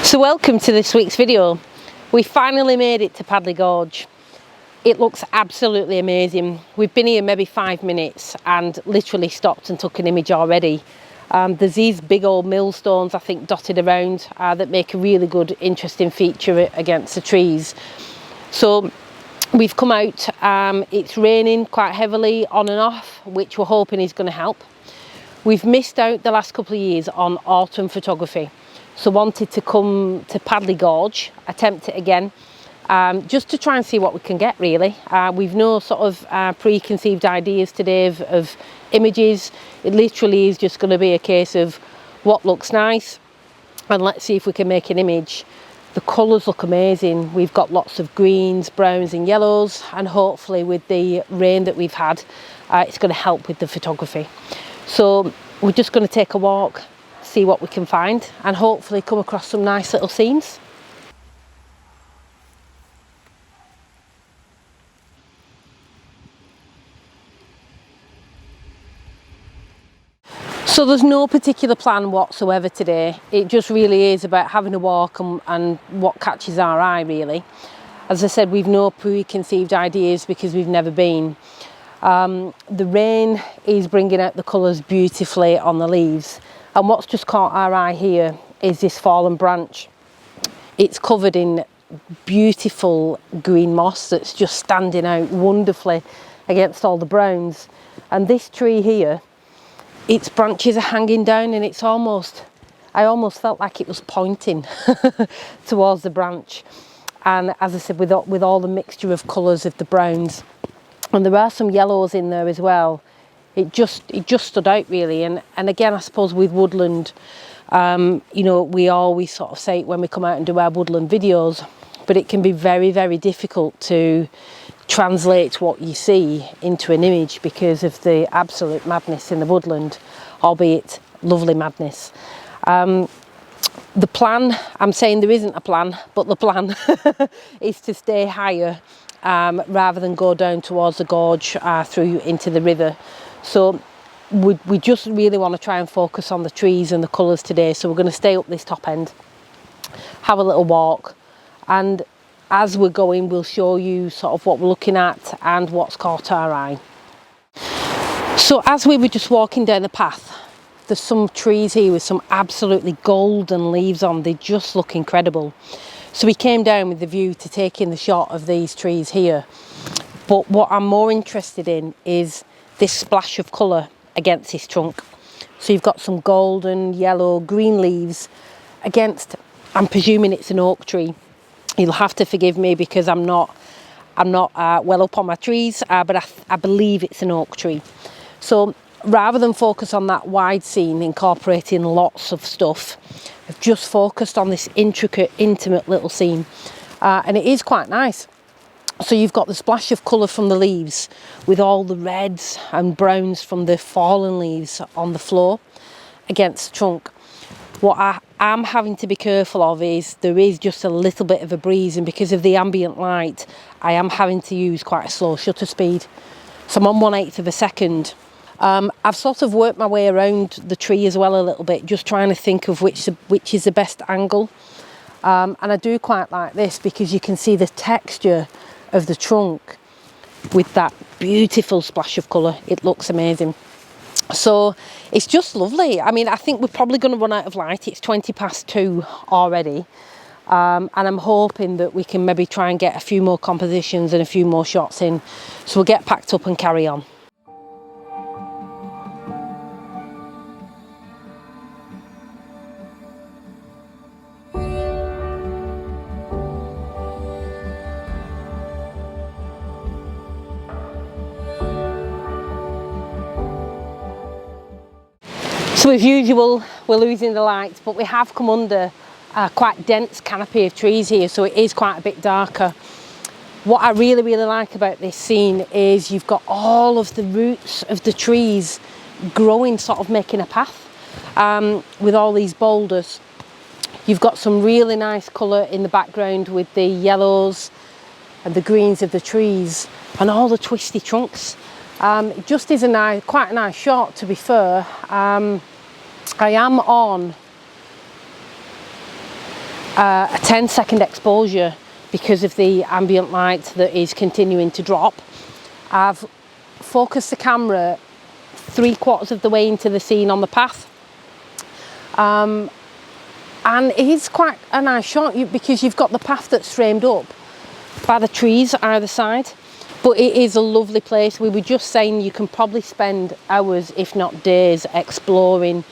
So welcome to this week's video. We finally made it to Padley Gorge. It looks absolutely amazing. We've been here maybe 5 minutes and literally stopped and took an image already. There's these big old millstones I think dotted around that make a really good interesting feature against the trees. So we've come out, it's raining quite heavily on and off, which we're hoping is going to help. We've missed out the last couple of years on autumn photography. So wanted to come to Padley Gorge, attempt it again, just to try and see what we can get really. We've no sort of preconceived ideas today of images. It literally is just going to be a case of what looks nice and let's see if we can make an image. The colours look amazing. We've got lots of greens, browns and yellows, and hopefully with the rain that we've had, it's going to help with the photography. So we're just going to take a walk, see what we can find and hopefully come across some nice little scenes. So there's no particular plan whatsoever today. It just really is about having a walk and what catches our eye really. As I said, we've no preconceived ideas because we've never been. The rain is bringing out the colours beautifully on the leaves. And what's just caught our eye here is this fallen branch. It's covered in beautiful green moss that's just standing out wonderfully against all the browns. And this tree here, its branches are hanging down and I almost felt like it was pointing towards the branch. And as I said, with all the mixture of colours of the browns, and there are some yellows in there as well. It just stood out really, and again I suppose with woodland, you know, we always sort of say it when we come out and do our woodland videos, but it can be very, very difficult to translate what you see into an image because of the absolute madness in the woodland, albeit lovely madness. The plan, I'm saying there isn't a plan, but the plan is to stay higher rather than go down towards the gorge through into the river. So we just really want to try and focus on the trees and the colours today. So we're going to stay up this top end, have a little walk, and as we're going we'll show you sort of what we're looking at and what's caught our eye. So as we were just walking down the path, there's some trees here with some absolutely golden leaves on. They just look incredible. So we came down with the view to take in the shot of these trees here. But what I'm more interested in is this splash of colour against this trunk. So you've got some golden, yellow, green leaves against, I'm presuming it's an oak tree. You'll have to forgive me because I'm not well up on my trees, but I believe it's an oak tree. So rather than focus on that wide scene incorporating lots of stuff, I've just focused on this intricate, intimate little scene, and it is quite nice. So you've got the splash of colour from the leaves with all the reds and browns from the fallen leaves on the floor against the trunk. What I am having to be careful of is there is just a little bit of a breeze, and because of the ambient light I am having to use quite a slow shutter speed. So I'm on 1/8 of a second. I've sort of worked my way around the tree as well a little bit, just trying to think of which is the best angle. And I do quite like this because you can see the texture of the trunk with that beautiful splash of colour. It looks amazing. So it's just lovely. I mean, I think we're probably going to run out of light. It's 2:20 already. And I'm hoping that we can maybe try and get a few more compositions and a few more shots in. So we'll get packed up and carry on. So as usual, we're losing the light, but we have come under a quite dense canopy of trees here, so it is quite a bit darker. What I really, really like about this scene is you've got all of the roots of the trees growing, sort of making a path with all these boulders. You've got some really nice colour in the background with the yellows and the greens of the trees and all the twisty trunks. It just is quite a nice shot, to be fair. I am on a 10-second exposure because of the ambient light that is continuing to drop. I've focused the camera 3/4 of the way into the scene on the path. And it is quite a nice shot because you've got the path that's framed up by the trees either side. But it is a lovely place. We were just saying you can probably spend hours, if not days, exploring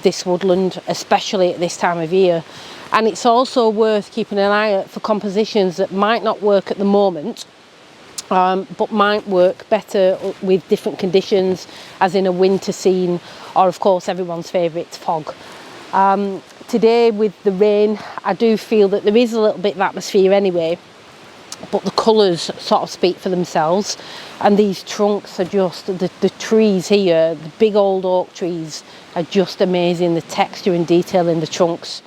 this woodland, especially at this time of year. And it's also worth keeping an eye out for compositions that might not work at the moment, but might work better with different conditions, as in a winter scene, or of course everyone's favourite, fog. Today with the rain, I do feel that there is a little bit of atmosphere anyway, but the colours sort of speak for themselves, and these trunks are just, the trees here, the big old oak trees are just amazing, the texture and detail in the trunks.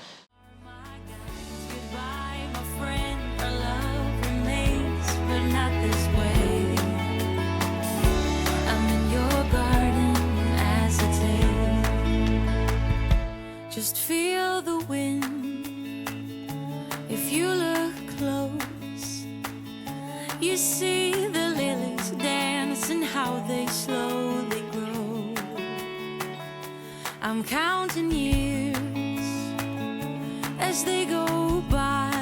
Just feel the wind. If you look close, you see the lilies dance and how they slowly grow. I'm counting years as they go by.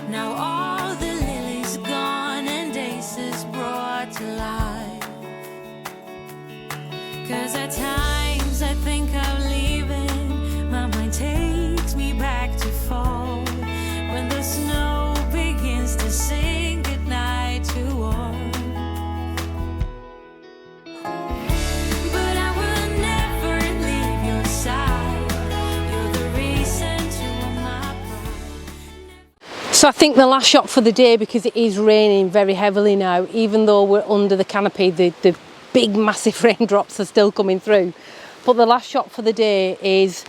Now all the lilies gone and aces brought to life. 'Cause at times I think of leaving, my mind takes me back to fall, when the snow begins to sing goodnight to all. But I will never leave your side, you're the reason to my pride. So I think the last shot for the day, because it is raining very heavily now, even though we're under the canopy, the big massive raindrops are still coming through. But the last shot for the day is,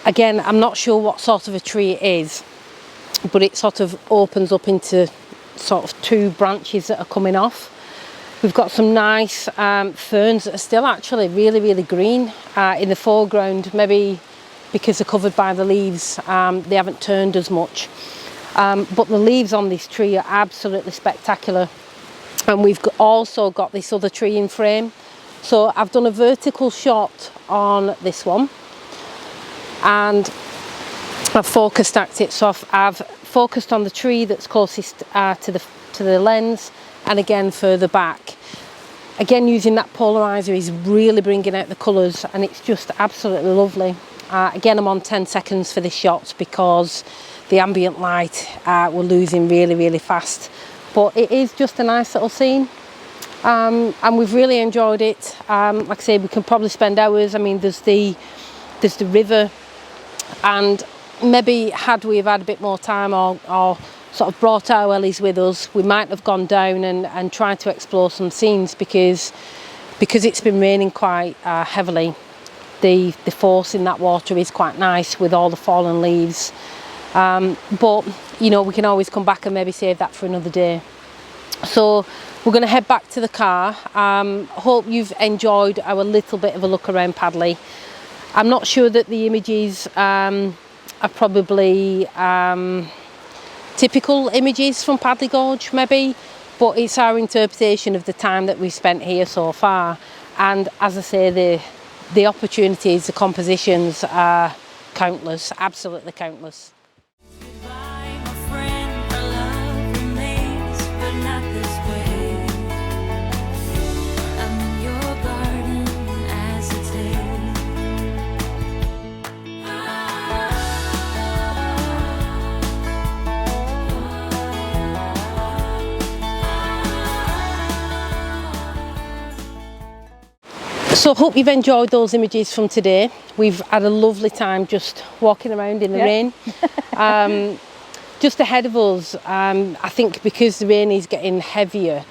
again, I'm not sure what sort of a tree it is, but it sort of opens up into sort of two branches that are coming off. We've got some nice ferns that are still actually really, really green in the foreground, maybe because they're covered by the leaves, they haven't turned as much. But the leaves on this tree are absolutely spectacular. And we've also got this other tree in frame. So I've done a vertical shot on this one, and I've focus stacked it. So I've focused on the tree that's closest to the lens, and again further back. Again, using that polarizer is really bringing out the colours, and it's just absolutely lovely. Again, I'm on 10 seconds for this shot because the ambient light we're losing really, really fast. But it is just a nice little scene, and we've really enjoyed it. Like I say, we can probably spend hours. I mean, there's the river, and maybe had we have had a bit more time or sort of brought our wellies with us, we might have gone down and tried to explore some scenes, because it's been raining quite heavily. The force in that water is quite nice with all the fallen leaves. But you know, we can always come back and maybe save that for another day. So we're going to head back to the car. Hope you've enjoyed our little bit of a look around Padley. I'm not sure that the images are probably typical images from Padley Gorge maybe, but it's our interpretation of the time that we've spent here so far. And as I say, the opportunities, the compositions are countless, absolutely countless. So hope you've enjoyed those images from today. We've had a lovely time just walking around in the rain. Just ahead of us, I think because the rain is getting heavier,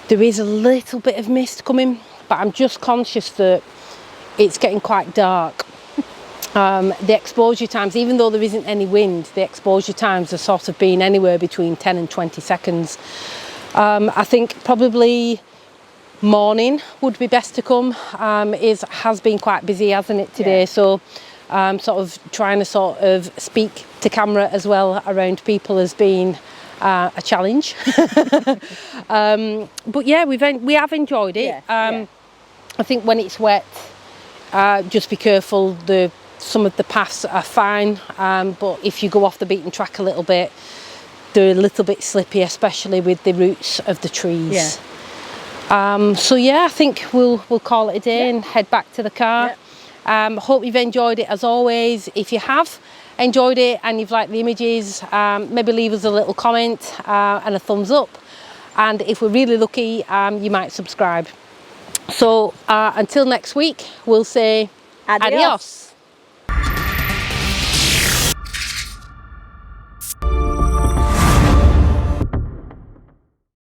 there is a little bit of mist coming, but I'm just conscious that it's getting quite dark. The exposure times, even though there isn't any wind, the exposure times are sort of been anywhere between 10 and 20 seconds. I think probably morning would be best to come. It has been quite busy, hasn't it, today? Yeah. So sort of trying to sort of speak to camera as well around people has been a challenge. But yeah, we have enjoyed it. I think when it's wet, just be careful. Some of the paths are fine, but if you go off the beaten track a little bit, they're a little bit slippy, especially with the roots of the trees. So yeah, I think we'll call it a day and head back to the car. Hope you've enjoyed it as always. If you have enjoyed it and you've liked the images, maybe leave us a little comment and a thumbs up, and if we're really lucky, you might subscribe. So until next week, we'll say adios.